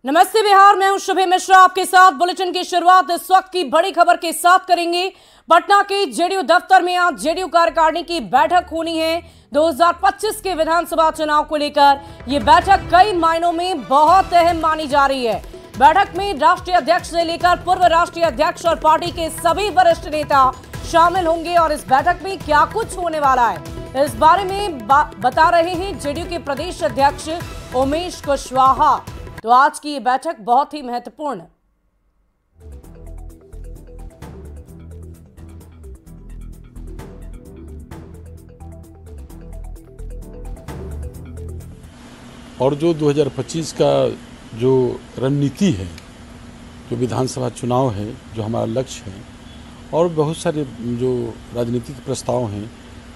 नमस्ते बिहार, मैं हूं शुभे मिश्रा। आपके साथ बुलेटिन की शुरुआत इस वक्त की बड़ी खबर के साथ करेंगे। पटना के जेडीयू दफ्तर में आज जेडीयू कार्यकारिणी की बैठक होनी है 2025 के विधानसभा चुनाव को लेकर। यह बैठक कई मायनों में बहुत अहम मानी जा रही है। बैठक में राष्ट्रीय अध्यक्ष से लेकर पूर्व राष्ट्रीय अध्यक्ष और पार्टी के सभी वरिष्ठ नेता शामिल होंगे और इस बैठक में क्या कुछ होने वाला है, इस बारे में बता रहे हैं जेडीयू के प्रदेश अध्यक्ष उमेश कुशवाहा। तो आज की ये बैठक बहुत ही महत्वपूर्ण। और जो 2025 का जो रणनीति है, जो विधानसभा चुनाव है, जो हमारा लक्ष्य है, और बहुत सारे जो राजनीतिक प्रस्ताव हैं,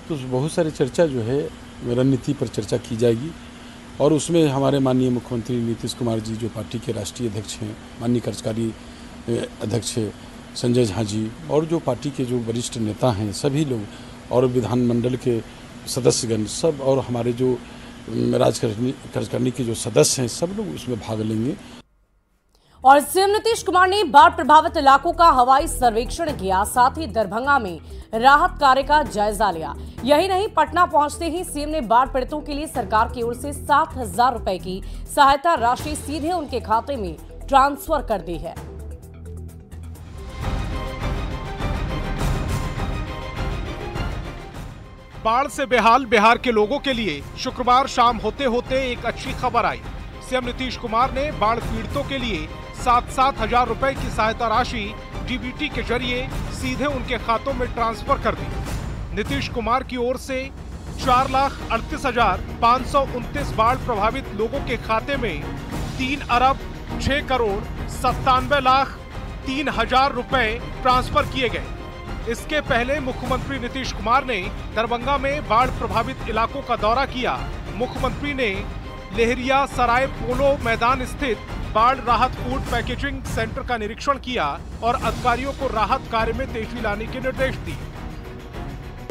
तो बहुत सारी चर्चा जो है रणनीति पर चर्चा की जाएगी। और उसमें हमारे माननीय मुख्यमंत्री नीतीश कुमार जी, जो पार्टी के राष्ट्रीय अध्यक्ष हैं, माननीय कार्यकारी अध्यक्ष संजय झा जी, और जो पार्टी के जो वरिष्ठ नेता हैं सभी लोग, और विधानमंडल के सदस्यगण सब, और हमारे जो कार्यकारिणी के जो सदस्य हैं, सब लोग उसमें भाग लेंगे। और सीएम नीतीश कुमार ने बाढ़ प्रभावित इलाकों का हवाई सर्वेक्षण किया, साथ ही दरभंगा में राहत कार्य का जायजा लिया। यही नहीं, पटना पहुंचते ही सीएम ने बाढ़ पीड़ितों के लिए सरकार की ओर से 7,000 रुपए की सहायता राशि सीधे उनके खाते में ट्रांसफर कर दी है। बाढ़ से बेहाल बिहार के लोगों के लिए शुक्रवार शाम होते होते एक अच्छी खबर आई। सीएम नीतीश कुमार ने बाढ़ पीड़ितों के लिए 7,000 रुपए की सहायता राशि डीबीटी के जरिए सीधे उनके खातों में ट्रांसफर कर दी। नीतीश कुमार की ओर से 4,38,529 बाढ़ प्रभावित लोगों के खाते में 3,06,97,03,000 रुपए ट्रांसफर किए गए। इसके पहले मुख्यमंत्री नीतीश कुमार ने दरभंगा में बाढ़ प्रभावित इलाकों का दौरा किया। मुख्यमंत्री ने लहरिया सराय पोलो मैदान स्थित बाढ़ राहत फूड पैकेजिंग सेंटर का निरीक्षण किया और अधिकारियों को राहत कार्य में तेजी लाने के निर्देश दिए।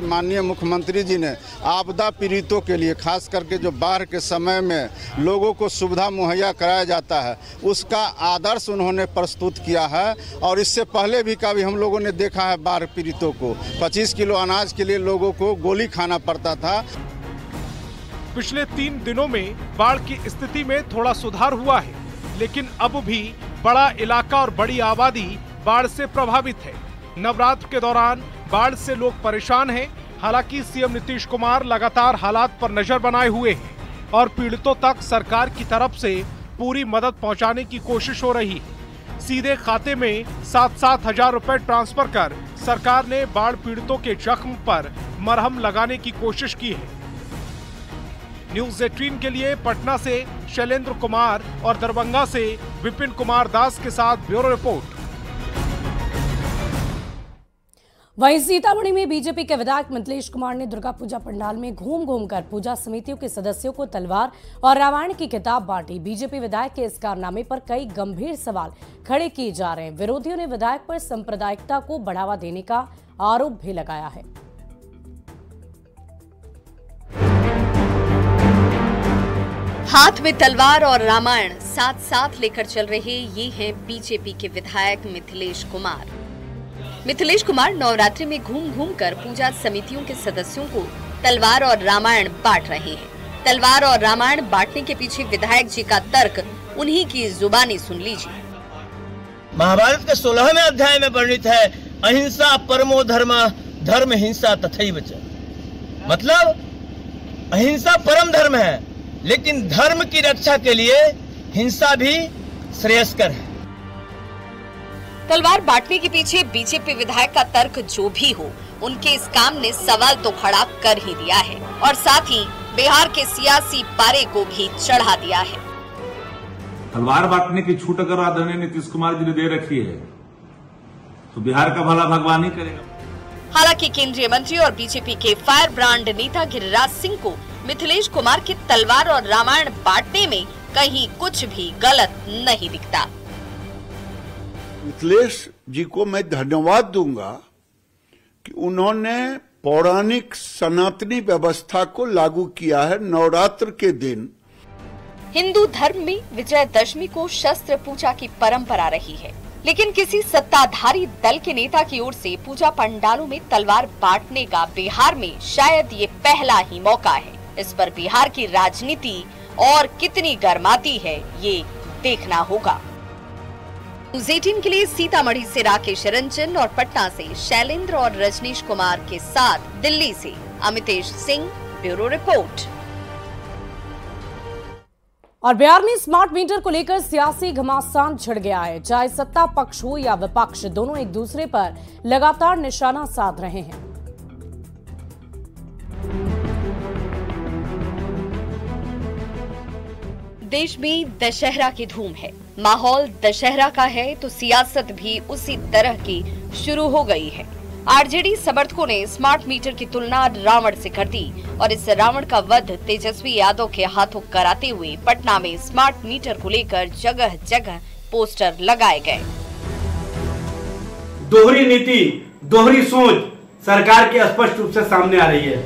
माननीय मुख्यमंत्री जी ने आपदा पीड़ितों के लिए, खास करके जो बाढ़ के समय में लोगों को सुविधा मुहैया कराया जाता है, उसका आदर्श उन्होंने प्रस्तुत किया है। और इससे पहले भी कभी हम लोगों ने देखा है, बाढ़ पीड़ितों को 25 किलो अनाज के लिए लोगों को गोली खाना पड़ता था। पिछले 3 दिनों में बाढ़ की स्थिति में थोड़ा सुधार हुआ है, लेकिन अब भी बड़ा इलाका और बड़ी आबादी बाढ़ से प्रभावित है। नवरात्र के दौरान बाढ़ से लोग परेशान हैं। हालांकि सीएम नीतीश कुमार लगातार हालात पर नजर बनाए हुए हैं और पीड़ितों तक सरकार की तरफ से पूरी मदद पहुंचाने की कोशिश हो रही है। सीधे खाते में 7,000 रुपए ट्रांसफर कर सरकार ने बाढ़ पीड़ितों के जख्म पर मरहम लगाने की कोशिश की है। न्यूज़ 18 के लिए पटना से शैलेंद्र कुमार और दरभंगा से विपिन कुमार दास के साथ ब्यूरो रिपोर्ट। वहीं सीतामढ़ी में बीजेपी के विधायक मिथिलेश कुमार ने दुर्गा पूजा पंडाल में घूम घूमकर पूजा समितियों के सदस्यों को तलवार और रामायण की किताब बांटी। बीजेपी विधायक के इस कारनामे पर कई गंभीर सवाल खड़े किए जा रहे हैं। विरोधियों ने विधायक पर सांप्रदायिकता को बढ़ावा देने का आरोप भी लगाया है। हाथ में तलवार और रामायण साथ साथ लेकर चल रहे ये हैं बीजेपी के विधायक मिथिलेश कुमार। मिथिलेश कुमार नवरात्रि में घूम घूम कर पूजा समितियों के सदस्यों को तलवार और रामायण बांट रहे हैं। तलवार और रामायण बांटने के पीछे विधायक जी का तर्क उन्हीं की जुबानी सुन लीजिए। महाभारत के 16वें अध्याय में वर्णित है, अहिंसा परमो धर्म, धर्म हिंसा तथैव च। मतलब अहिंसा परम धर्म है, लेकिन धर्म की रक्षा के लिए हिंसा भी श्रेयस्कर है। तलवार बांटने के पीछे बीजेपी विधायक का तर्क जो भी हो, उनके इस काम ने सवाल तो खड़ा कर ही दिया है और साथ ही बिहार के सियासी पारे को भी चढ़ा दिया है। तलवार बांटने की छूट अगर आदरणीय नीतीश कुमार जी ने दे रखी है तो बिहार का भला भगवान ही करेगा। हालांकि केंद्रीय मंत्री और बीजेपी के फायर ब्रांड नेता गिरिराज सिंह को मिथिलेश कुमार के तलवार और रामायण बांटने में कहीं कुछ भी गलत नहीं दिखता। मिथिलेश जी को मैं धन्यवाद दूंगा कि उन्होंने पौराणिक सनातनी व्यवस्था को लागू किया है। नवरात्र के दिन हिंदू धर्म में विजयदशमी को शस्त्र पूजा की परंपरा रही है, लेकिन किसी सत्ताधारी दल के नेता की ओर से पूजा पंडालों में तलवार बांटने का बिहार में शायद ये पहला ही मौका है। इस पर बिहार की राजनीति और कितनी गर्माती है, ये देखना होगा। न्यूज़ 18 के लिए सीतामढ़ी से राकेश रंजन और पटना से शैलेंद्र और रजनीश कुमार के साथ दिल्ली से अमितेश सिंह, ब्यूरो रिपोर्ट। और बिहार में स्मार्ट मीटर को लेकर सियासी घमासान छिड़ गया है। चाहे सत्ता पक्ष हो या विपक्ष, दोनों एक दूसरे पर लगातार निशाना साध रहे हैं। देश में दशहरा की धूम है। माहौल दशहरा का है तो सियासत भी उसी तरह की शुरू हो गई है। आरजेडी समर्थकों ने स्मार्ट मीटर की तुलना रावण से कर दी और इस रावण का वध तेजस्वी यादव के हाथों कराते हुए पटना में स्मार्ट मीटर को लेकर जगह जगह पोस्टर लगाए गए। दोहरी नीति, दोहरी सोच सरकार की स्पष्ट रूप से सामने आ रही है।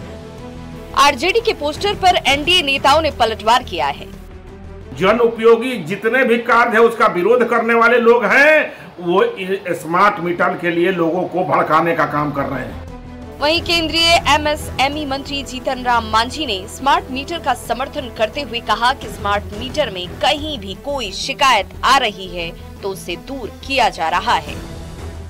आरजेडी के पोस्टर पर एनडीए नेताओं ने पलटवार किया है। जन उपयोगी जितने भी कार्य है उसका विरोध करने वाले लोग हैं, वो स्मार्ट मीटर के लिए लोगों को भड़काने का काम कर रहे हैं। वहीं केंद्रीय एमएसएमई मंत्री जीतन राम मांझी ने स्मार्ट मीटर का समर्थन करते हुए कहा कि स्मार्ट मीटर में कहीं भी कोई शिकायत आ रही है तो उसे दूर किया जा रहा है।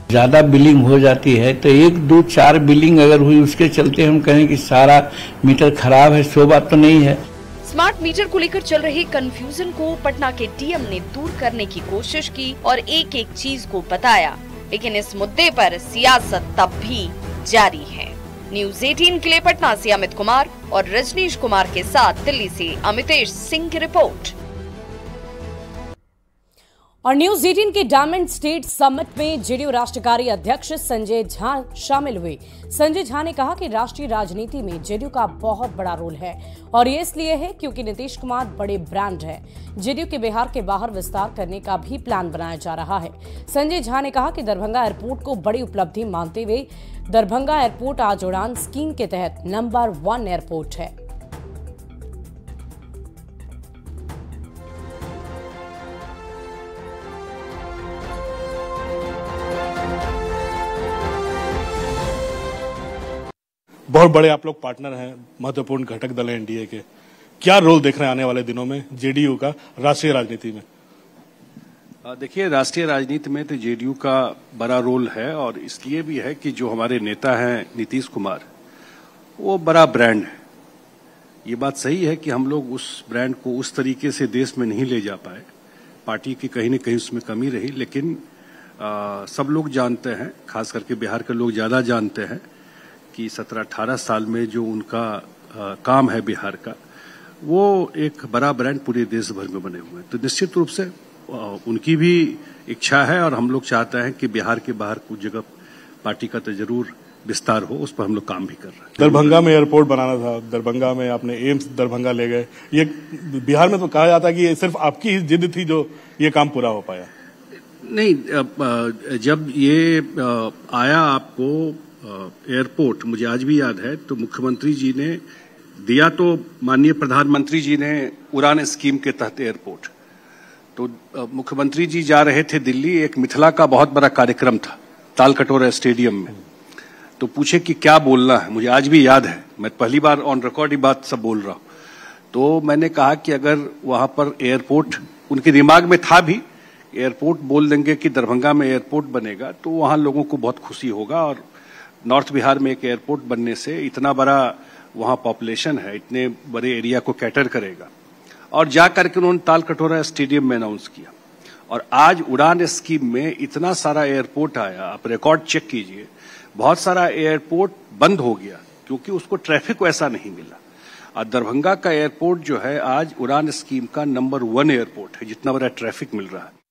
ज्यादा बिलिंग हो जाती है तो 1, 2, 4 बिलिंग अगर हुई उसके चलते हम कहें कि सारा मीटर खराब है, सो बात तो नहीं है। स्मार्ट मीटर को लेकर चल रहे कंफ्यूजन को पटना के डीएम ने दूर करने की कोशिश की और एक एक चीज को बताया, लेकिन इस मुद्दे पर सियासत तब भी जारी है। न्यूज़ 18 के लिए पटना से अमित कुमार और रजनीश कुमार के साथ दिल्ली से अमितेश सिंह की रिपोर्ट। और न्यूज़ 18 के डायमंड स्टेट समिट में जेडीयू राष्ट्रीय कार्य अध्यक्ष संजय झा शामिल हुए। संजय झा ने कहा कि राष्ट्रीय राजनीति में जेडीयू का बहुत बड़ा रोल है और ये इसलिए है क्योंकि नीतीश कुमार बड़े ब्रांड है। जेडीयू के बिहार के बाहर विस्तार करने का भी प्लान बनाया जा रहा है। संजय झा ने कहा कि दरभंगा एयरपोर्ट को बड़ी उपलब्धि मानते हुए दरभंगा एयरपोर्ट आज उड़ान स्कीम के तहत नंबर 1 एयरपोर्ट है। बहुत बड़े आप लोग पार्टनर हैं, महत्वपूर्ण घटक दल हैं एनडीए के। क्या रोल देख रहे हैं आने वाले दिनों में जेडीयू का राष्ट्रीय राजनीति में? देखिए, राष्ट्रीय राजनीति में तो जेडीयू का बड़ा रोल है और इसलिए भी है कि जो हमारे नेता हैं नीतीश कुमार, वो बड़ा ब्रांड है। ये बात सही है कि हम लोग उस ब्रांड को उस तरीके से देश में नहीं ले जा पाए, पार्टी की कहीं न कहीं उसमें कमी रही, लेकिन सब लोग जानते हैं, खास करके बिहार के लोग ज्यादा जानते हैं कि 17-18 साल में जो उनका काम है बिहार का, वो एक बड़ा ब्रांड पूरे देश भर में बने हुए हैं। तो निश्चित रूप से उनकी भी इच्छा है और हम लोग चाहते हैं कि बिहार के बाहर कुछ जगह पार्टी का तो जरूर विस्तार हो, उस पर हम लोग काम भी कर रहे हैं। दरभंगा में एयरपोर्ट बनाना था, दरभंगा में आपने एम्स दरभंगा ले गए। ये बिहार में तो कहा जाता है कि ये सिर्फ आपकी ही जिद थी जो ये काम पूरा हो पाया। नहीं, जब ये आया आपको एयरपोर्ट, मुझे आज भी याद है, तो मुख्यमंत्री जी ने दिया, तो माननीय प्रधानमंत्री जी ने उड़ान स्कीम के तहत एयरपोर्ट, तो मुख्यमंत्री जी जा रहे थे दिल्ली, एक मिथिला का बहुत बड़ा कार्यक्रम था तालकटोरा स्टेडियम में, तो पूछे कि क्या बोलना है, मुझे आज भी याद है, मैं पहली बार ऑन रिकॉर्ड ही बात सब बोल रहा हूं। तो मैंने कहा कि अगर वहां पर एयरपोर्ट, उनके दिमाग में था भी, एयरपोर्ट बोल देंगे कि दरभंगा में एयरपोर्ट बनेगा तो वहां लोगों को बहुत खुशी होगा, और नॉर्थ बिहार में एक एयरपोर्ट बनने से इतना बड़ा वहां पॉपुलेशन है, इतने बड़े एरिया को कैटर करेगा। और जाकर के उन्होंने तालकटोरा स्टेडियम में अनाउंस किया, और आज उड़ान स्कीम में इतना सारा एयरपोर्ट आया, आप रिकॉर्ड चेक कीजिए, बहुत सारा एयरपोर्ट बंद हो गया क्योंकि उसको ट्रैफिक वैसा नहीं मिला। और दरभंगा का एयरपोर्ट जो है आज उड़ान स्कीम का नंबर 1 एयरपोर्ट है, जितना बड़ा ट्रैफिक मिल रहा है।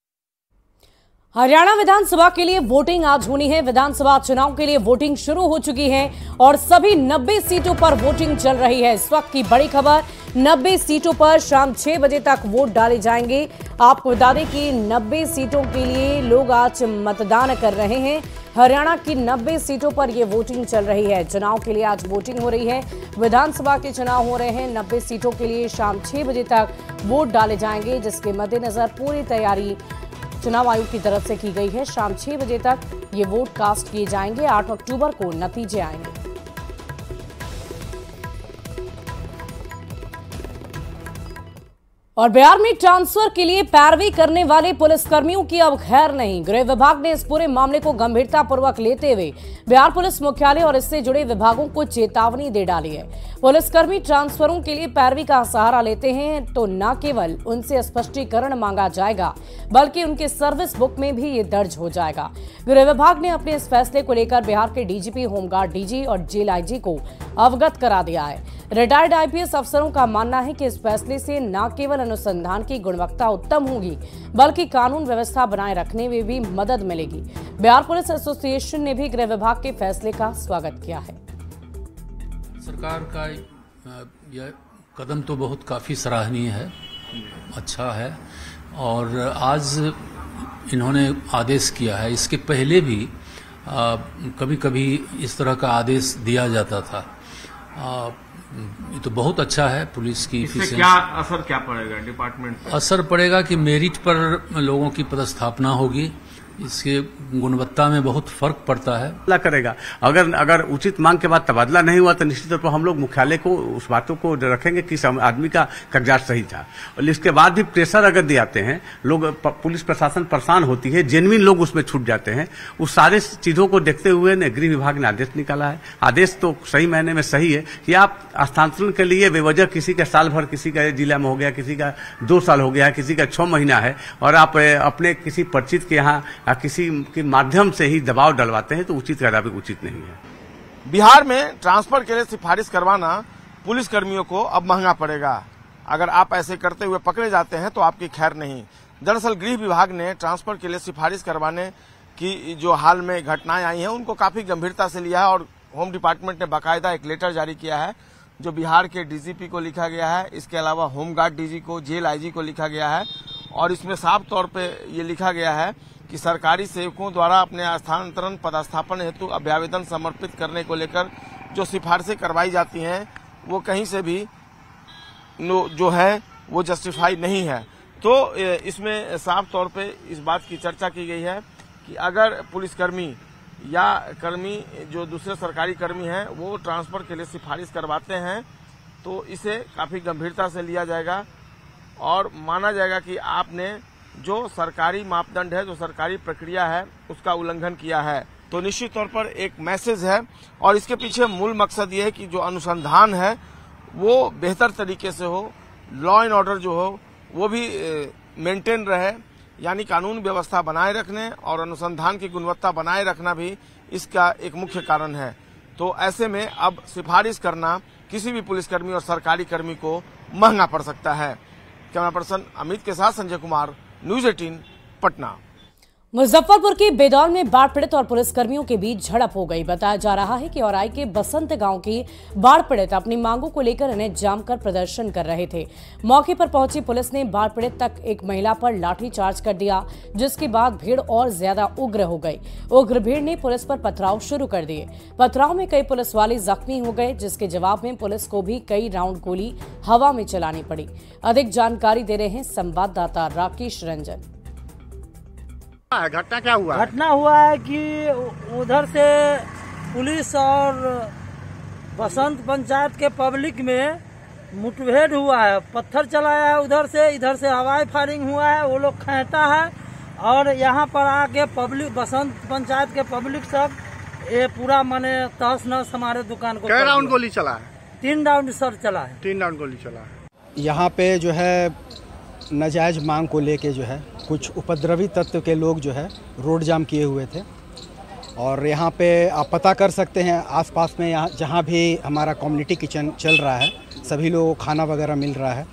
हरियाणा विधानसभा के लिए वोटिंग आज होनी है। विधानसभा चुनाव के लिए वोटिंग शुरू हो चुकी है और सभी 90 सीटों पर वोटिंग चल रही है। इस वक्त की बड़ी खबर, 90 सीटों पर शाम 6 बजे तक वोट डाले जाएंगे। आपको बता दें कि 90 सीटों के लिए लोग आज मतदान कर रहे हैं। हरियाणा की 90 सीटों पर ये वोटिंग चल रही है। चुनाव के लिए आज वोटिंग हो रही है। विधानसभा के चुनाव हो रहे हैं। 90 सीटों के लिए शाम 6 बजे तक वोट डाले जाएंगे, जिसके मद्देनजर पूरी तैयारी चुनाव आयोग की तरफ से की गई है। शाम 6 बजे तक ये वोट कास्ट किए जाएंगे। 8 अक्टूबर को नतीजे आएंगे। और बिहार में ट्रांसफर के लिए पैरवी करने वाले पुलिसकर्मियों की अब खैर नहीं। गृह विभाग ने इस पूरे मामले को गंभीरतापूर्वक लेते हुए बिहार पुलिस मुख्यालय और इससे जुड़े विभागों को चेतावनी दे डाली है। पुलिसकर्मी ट्रांसफरों के लिए पैरवी का सहारा लेते हैं तो न केवल उनसे स्पष्टीकरण मांगा जाएगा, बल्कि उनके सर्विस बुक में भी ये दर्ज हो जाएगा। गृह विभाग ने अपने इस फैसले को लेकर बिहार के डीजीपी, होमगार्ड डीजी और जेल आईजी को अवगत करा दिया है। रिटायर्ड आईपीएस अफसरों का मानना है कि इस फैसले से न केवल अनुसंधान की गुणवत्ता उत्तम होगी, बल्कि कानून व्यवस्था बनाए रखने में भी मदद मिलेगी। बिहार पुलिस एसोसिएशन ने भी गृह विभाग के फैसले का स्वागत किया है। सरकार का यह कदम तो बहुत काफी सराहनीय है, अच्छा है। और आज इन्होंने आदेश किया है। इसके पहले भी कभी कभी इस तरह का आदेश दिया जाता था। ये तो बहुत अच्छा है। पुलिस की इससे क्या असर क्या पड़ेगा डिपार्टमेंट पर? असर पड़ेगा कि मेरिट पर लोगों की पदस्थापना होगी। इसके गुणवत्ता में बहुत फर्क पड़ता है। करेगा अगर उचित मांग के बाद तबादला नहीं हुआ तो निश्चित तौर पर हम लोग मुख्यालय को उस बातों को रखेंगे कि आदमी का कागजात सही था। और इसके बाद भी प्रेशर अगर दियाते हैं लोग, पुलिस प्रशासन परेशान होती है, जेन्युइन लोग उसमें छूट जाते हैं। उस सारे चीजों को देखते हुए गृह विभाग ने आदेश निकाला है। आदेश तो सही मायने में सही है कि आप स्थानांतरण के लिए बेवजह किसी का साल भर, किसी का जिला में हो गया, किसी का 2 साल हो गया, किसी का 6 महीना है, और आप अपने किसी परिचित के यहाँ किसी के माध्यम से ही दबाव डलवाते हैं तो उचित कदापि उचित नहीं है। बिहार में ट्रांसफर के लिए सिफारिश करवाना पुलिस कर्मियों को अब महंगा पड़ेगा। अगर आप ऐसे करते हुए पकड़े जाते हैं तो आपकी खैर नहीं। दरअसल गृह विभाग ने ट्रांसफर के लिए सिफारिश करवाने की जो हाल में घटनाएं आई हैं उनको काफी गंभीरता से लिया है और होम डिपार्टमेंट ने बाकायदा एक लेटर जारी किया है जो बिहार के डीजीपी को लिखा गया है। इसके अलावा होमगार्ड डीजी को, जेल आईजी को लिखा गया है और इसमें साफ तौर पर ये लिखा गया है कि सरकारी सेवकों द्वारा अपने स्थानांतरण पदस्थापन हेतु अभ्यावेदन समर्पित करने को लेकर जो सिफारिशें करवाई जाती हैं वो कहीं से भी जो है वो जस्टिफाई नहीं है। तो इसमें साफ तौर पे इस बात की चर्चा की गई है कि अगर पुलिसकर्मी या कर्मी जो दूसरे सरकारी कर्मी हैं वो ट्रांसफर के लिए सिफारिश करवाते हैं तो इसे काफी गंभीरता से लिया जाएगा और माना जाएगा कि आपने जो सरकारी मापदंड है, जो सरकारी प्रक्रिया है, उसका उल्लंघन किया है। तो निश्चित तौर पर एक मैसेज है और इसके पीछे मूल मकसद ये है कि जो अनुसंधान है वो बेहतर तरीके से हो, लॉ एंड ऑर्डर जो हो वो भी मेंटेन रहे, यानी कानून व्यवस्था बनाए रखने और अनुसंधान की गुणवत्ता बनाए रखना भी इसका एक मुख्य कारण है। तो ऐसे में अब सिफारिश करना किसी भी पुलिसकर्मी और सरकारी कर्मी को महंगा पड़ सकता है। कैमरा पर्सन अमित के साथ संजय कुमार, न्यूज़ 18 पटना। मुजफ्फरपुर के बेदौल में बाढ़ पीड़ित और पुलिसकर्मियों के बीच झड़प हो गई। बताया जा रहा है कि औराई के बसंत गांव की बाढ़ पीड़ित अपनी मांगों को लेकर इन्हें जमकर प्रदर्शन कर रहे थे। मौके पर पहुंची पुलिस ने बाढ़ पीड़ित तक एक महिला पर लाठीचार्ज कर दिया, जिसके बाद भीड़ और ज्यादा उग्र हो गई। उग्र भीड़ ने पुलिस पर पथराव शुरू कर दिए। पथराव में कई पुलिस वाले जख्मी हो गए, जिसके जवाब में पुलिस को भी कई राउंड गोली हवा में चलानी पड़ी। अधिक जानकारी दे रहे हैं संवाददाता राकेश रंजन। घटना क्या हुआ? घटना हुआ है कि उधर से पुलिस और बसंत पंचायत के पब्लिक में मुठभेड़ हुआ है। पत्थर चलाया है उधर से, इधर से हवाई फायरिंग हुआ है। वो लोग खेता है और यहाँ पर आके पब्लिक, बसंत पंचायत के पब्लिक सब ये पूरा माने तहस नहस हमारे दुकान को। कई राउंड गोली चला है? 3 राउंड सर चला है। 3 राउंड गोली चला है। यहाँ पे जो है नाजायज मांग को लेके जो है कुछ उपद्रवी तत्व के लोग जो है रोड जाम किए हुए थे और यहाँ पे आप पता कर सकते हैं आसपास में यहाँ जहाँ भी हमारा कम्युनिटी किचन चल रहा है सभी लोगों को खाना वगैरह मिल रहा है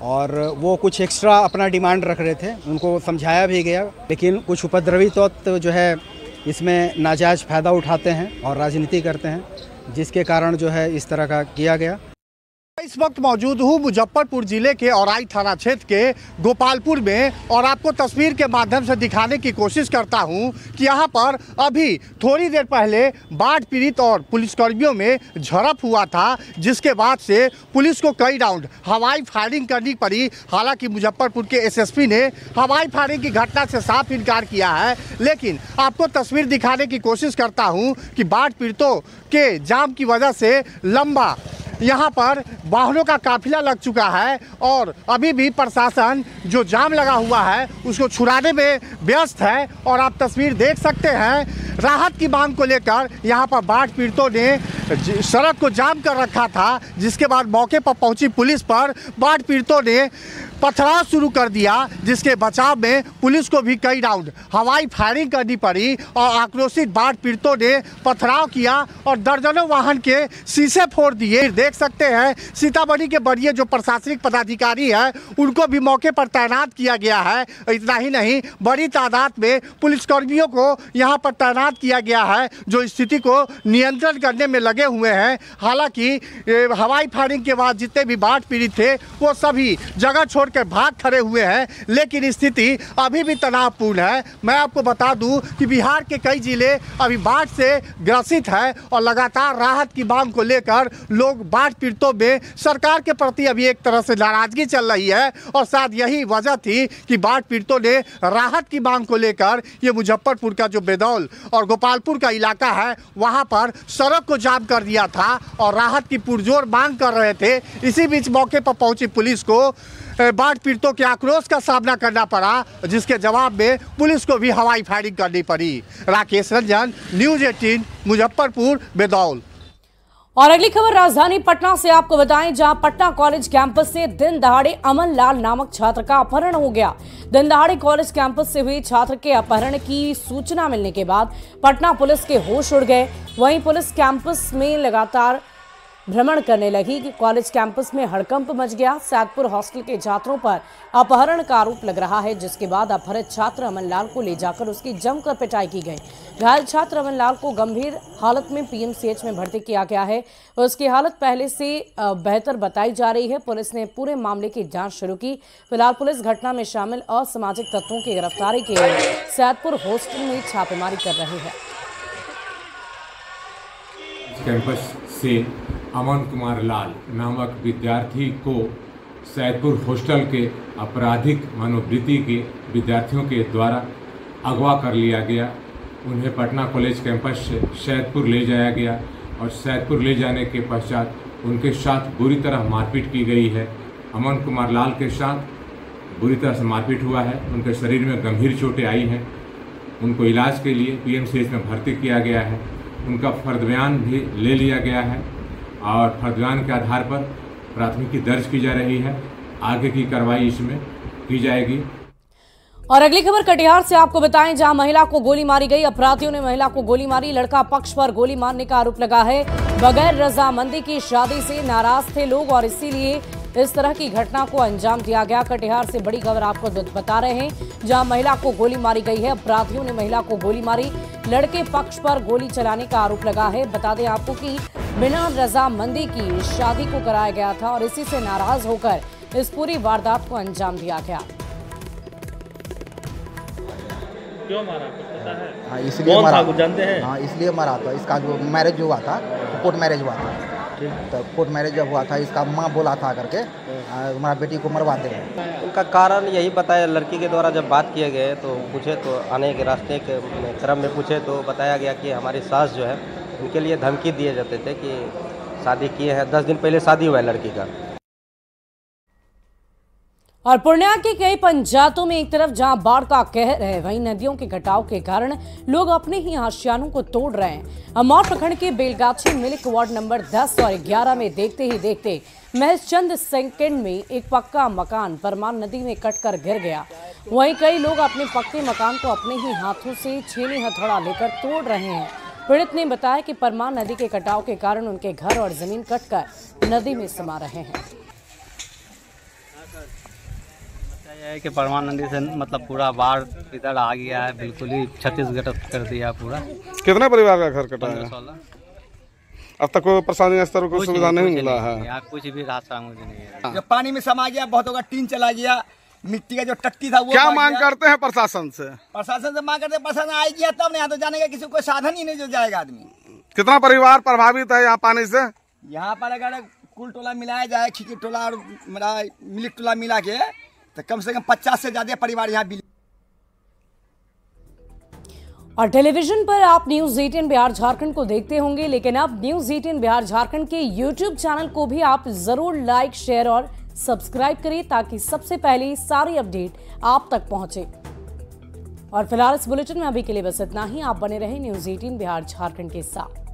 और वो कुछ एक्स्ट्रा अपना डिमांड रख रहे थे। उनको समझाया भी गया, लेकिन कुछ उपद्रवी तत्व जो है इसमें नाजायज फ़ायदा उठाते हैं और राजनीति करते हैं, जिसके कारण जो है इस तरह का किया गया। इस वक्त मौजूद हूँ मुजफ्फरपुर जिले के औराई थाना क्षेत्र के गोपालपुर में और आपको तस्वीर के माध्यम से दिखाने की कोशिश करता हूँ कि यहाँ पर अभी थोड़ी देर पहले बाढ़ पीड़ित और पुलिसकर्मियों में झड़प हुआ था, जिसके बाद से पुलिस को कई राउंड हवाई फायरिंग करनी पड़ी। हालांकि मुजफ्फरपुर के एसएसपी ने हवाई फायरिंग की घटना से साफ इनकार किया है, लेकिन आपको तस्वीर दिखाने की कोशिश करता हूँ कि बाढ़ पीड़ितों के जाम की वजह से लंबा यहाँ पर वाहनों का काफिला लग चुका है और अभी भी प्रशासन जो जाम लगा हुआ है उसको छुड़ाने में व्यस्त है। और आप तस्वीर देख सकते हैं, राहत की मांग को लेकर यहाँ पर बाढ़ पीड़ितों ने सड़क को जाम कर रखा था, जिसके बाद मौके पर पहुंची पुलिस पर बाढ़ पीड़ितों ने पथराव शुरू कर दिया, जिसके बचाव में पुलिस को भी कई राउंड हवाई फायरिंग करनी पड़ी और आक्रोशित बाढ़ पीड़ितों ने पथराव किया और दर्जनों वाहन के शीशे फोड़ दिए। देख सकते हैं सीतामढ़ी के वरीय जो प्रशासनिक पदाधिकारी है उनको भी मौके पर तैनात किया गया है। इतना ही नहीं, बड़ी तादाद में पुलिसकर्मियों को यहाँ पर तैनात किया गया है जो स्थिति को नियंत्रण करने में लगे हुए हैं। हालांकि हवाई फायरिंग के बाद जितने भी बाढ़ पीड़ित थे वो सभी जगह छोड़ कर भाग खड़े हुए हैं, लेकिन स्थिति अभी भी तनावपूर्ण है। मैं आपको बता दूं कि बिहार के कई जिले अभी बाढ़ से ग्रसित है और लगातार राहत की मांग को लेकर लोग बाढ़ पीड़ितों में सरकार के प्रति अभी एक तरह से नाराजगी चल रही है और शायद यही वजह थी कि बाढ़ पीड़ितों ने राहत की मांग को लेकर ये मुजफ्फरपुर का जो बेदौल और गोपालपुर का इलाका है वहां पर सड़क को जाम कर दिया था और राहत की पुरजोर मांग कर रहे थे। इसी बीच मौके पर पहुंची पुलिस को बाढ़ पीड़ितों के आक्रोश का सामना करना पड़ा, जिसके जवाब में पुलिस को भी हवाई फायरिंग करनी पड़ी। राकेश रंजन, न्यूज़ 18, मुजफ्फरपुर बेदौल। और अगली खबर राजधानी पटना से आपको बताएं, जहां पटना कॉलेज कैंपस से दिन दहाड़े अमन लाल नामक छात्र का अपहरण हो गया। दिन दहाड़े कॉलेज कैंपस से हुए छात्र के अपहरण की सूचना मिलने के बाद पटना पुलिस के होश उड़ गए। वहीं पुलिस कैंपस में लगातार भ्रमण करने लगी कि कॉलेज कैंपस में हड़कंप मच गया। सैदपुर हॉस्टल के छात्रों पर अपहरण का आरोप लग रहा है, जिसके बाद अपहरित छात्र अमन लाल को ले जाकर उसकी जमकर पिटाई की गई। घायल छात्र अमन लाल को गंभीर हालत में पीएमसीएच में भर्ती किया गया है। उसकी हालत पहले से बेहतर बताई जा रही है। पुलिस ने पूरे मामले की जांच शुरू की। फिलहाल पुलिस घटना में शामिल असामाजिक तत्वों की गिरफ्तारी के लिए सैदपुर हॉस्टल में छापेमारी कर रही है। कैंपस से अमन कुमार लाल नामक विद्यार्थी को सैदपुर हॉस्टल के आपराधिक मनोवृत्ति के विद्यार्थियों के द्वारा अगवा कर लिया गया। उन्हें पटना कॉलेज कैंपस से सैदपुर ले जाया गया और सैदपुर ले जाने के पश्चात उनके साथ बुरी तरह मारपीट की गई है। अमन कुमार लाल के साथ बुरी तरह से मारपीट हुआ है। उनके शरीर में गंभीर चोटें आई हैं। उनको इलाज के लिए पीएमसीएच में भर्ती किया गया है। उनका फर्द बयान भी ले लिया गया है और फर्द बयान के आधार पर प्राथमिकी दर्ज की जा रही है। आगे की कार्रवाई इसमें की जाएगी। और अगली खबर कटिहार से आपको बताएं, जहां महिला को गोली मारी गई। अपराधियों ने महिला को गोली मारी। लड़का पक्ष पर गोली मारने का आरोप लगा है। बगैर रजामंदी की शादी से नाराज थे लोग और इसीलिए इस तरह की घटना को अंजाम दिया गया। कटिहार से बड़ी खबर आपको बता रहे हैं, जहां महिला को गोली मारी गई है। अपराधियों ने महिला को गोली मारी। लड़के पक्ष पर गोली चलाने का आरोप लगा है। बता दें आपको कि बिना रजामंदी की शादी को कराया गया था और इसी से नाराज होकर इस पूरी वारदात को अंजाम दिया गया। क्यों मारा कुछ पता है? हाँ, इसलिए कौन मारा, था कुछ जानते हैं? हाँ, इसलिए मारा था। इसका जो मैरिज हुआ था, कोर्ट मैरिज हुआ था। तो कोर्ट मैरिज जब हुआ था, इसका माँ बोला था करके हमारा बेटी को मरवा देंगे। उनका कारण यही बताया, लड़की के द्वारा जब बात किए गए तो पूछे तो आने के रास्ते के क्रम में पूछे तो बताया गया कि हमारी सास जो है उनके लिए धमकी दिए जाते थे कि शादी किए हैं। 10 दिन पहले शादी हुआ है लड़की का। और पूर्णिया के कई पंचायतों में एक तरफ जहां बाढ़ का कहर है, वहीं नदियों के कटाव के कारण लोग अपने ही आशियानों को तोड़ रहे हैं। अमौर प्रखंड के बेलगाछी मिल्क वार्ड नंबर 10 और 11 में देखते ही देखते महज चंद सेकंड में एक पक्का मकान परमान नदी में कटकर गिर गया। वहीं कई लोग अपने पक्के मकान को अपने ही हाथों से छेनी हथौड़ा लेकर तोड़ रहे हैं। पीड़ित ने बताया कि परमान नदी के कटाव के कारण उनके घर और जमीन कटकर नदी में समा रहे हैं। है कि परमान नदी से मतलब पूरा बाढ़ इधर आ गया है, बिल्कुल ही क्षतिग्रस्त कर दिया पूरा। कितना परिवार का घर कटा है? अब तक कोई प्रशासनिक स्तर पर कोई सुविधा नहीं मिला है। यहाँ कुछ भी रास्ता मुझे नहीं है। जब पानी में समा गया, बहुत होगा, टीन चला गया, मिट्टी का जो टट्टी था वो क्या मांग करते हैं प्रशासन से? प्रशासन से मांग करते हैं, प्रशासन आएगी तब नहीं, तो जाने का किसी को साधन ही नहीं जो जाएगा आदमी। कितना परिवार प्रभावित है यहाँ पानी से? यहाँ पर अगर कुल टोला मिलाया जाए, खिकी टोला और मिलिक टोला मिला के, तो कम से कम 50 से ज्यादा परिवार यहाँ। और टेलीविजन पर आप न्यूज 18 बिहार झारखंड को देखते होंगे, लेकिन अब न्यूज 18 बिहार झारखंड के यूट्यूब चैनल को भी आप जरूर लाइक, शेयर और सब्सक्राइब करें ताकि सबसे पहले सारी अपडेट आप तक पहुंचे। और फिलहाल इस बुलेटिन में अभी के लिए बस इतना ही। आप बने रहे न्यूज 18 बिहार झारखंड के साथ।